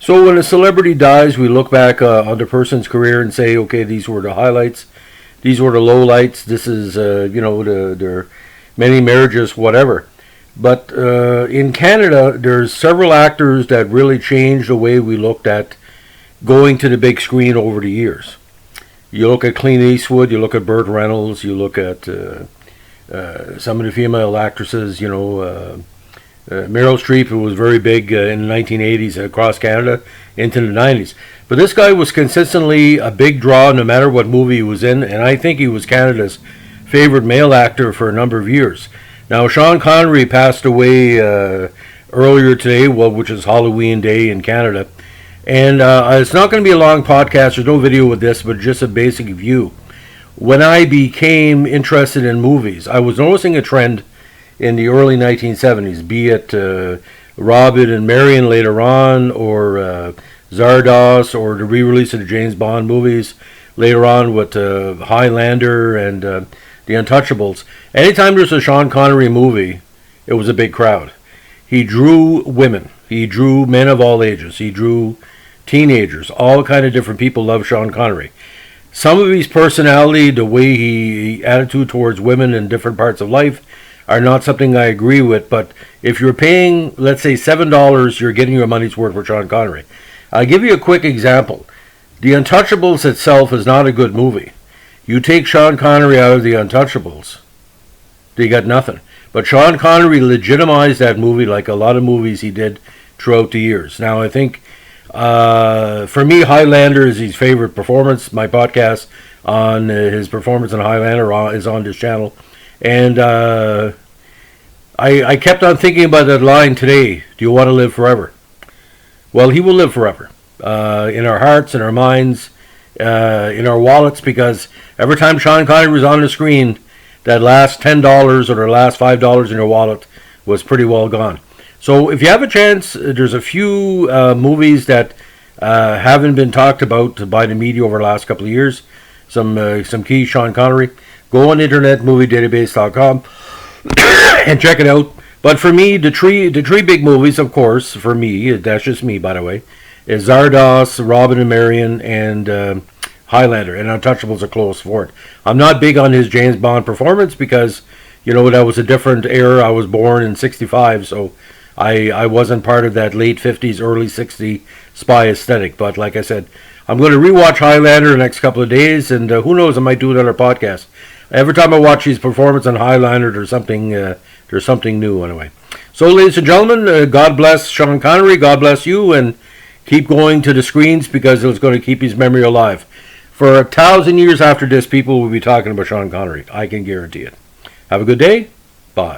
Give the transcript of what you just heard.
So when a celebrity dies, we look back on the person's career and say, okay, these were the highlights, these were the lowlights. This is, their many marriages, whatever. But in Canada, there's several actors that really changed the way we looked at going to the big screen over the years. You look at Clint Eastwood, you look at Burt Reynolds, you look at some of the female actresses, Meryl Streep, who was very big in the 1980s across Canada into the 90s. But this guy was consistently a big draw no matter what movie he was in, and I think he was Canada's favorite male actor for a number of years. Now, Sean Connery passed away earlier today, which is Halloween Day in Canada. And it's not going to be a long podcast. There's no video with this, but just a basic view. When I became interested in movies, I was noticing a trend in the early 1970s, be it Robin and Marion later on, or Zardos, or the re-release of the James Bond movies later on with Highlander and The Untouchables. Anytime there's a Sean Connery movie, it was a big crowd. He drew women. He drew men of all ages. He drew teenagers. All kind of different people love Sean Connery. Some of his personality, the way he attitude towards women in different parts of life, are not something I agree with. But if you're paying, let's say, $7, you're getting your money's worth for Sean Connery. I'll give you a quick example. The Untouchables itself is not a good movie. You take Sean Connery out of The Untouchables, they got nothing. But Sean Connery legitimized that movie like a lot of movies he did throughout the years. Now, I think, for me, Highlander is his favorite performance. My podcast on his performance in Highlander is on this channel. And I kept on thinking about that line today. Do you want to live forever? Well, he will live forever. In our hearts, in our minds, in our wallets, because every time Sean Connery was on the screen, that last $10 or the last $5 in your wallet was pretty well gone. So if you have a chance, there's a few movies that haven't been talked about by the media over the last couple of years. Some key Sean Connery. Go on internet, moviedatabase.com, and check it out. But for me, the three big movies, of course, for me, that's just me, by the way, is Zardos, Robin and Marion, and Highlander, and Untouchables a close fourth. I'm not big on his James Bond performance because, that was a different era. I was born in 65, so I wasn't part of that late 50s, early 60s spy aesthetic. But like I said, I'm going to rewatch Highlander the next couple of days, and who knows, I might do another podcast. Every time I watch his performance on Highlander, there's something new anyway. So, ladies and gentlemen, God bless Sean Connery, God bless you, and keep going to the screens because it's going to keep his memory alive. For 1,000 years after this, people will be talking about Sean Connery. I can guarantee it. Have a good day. Bye.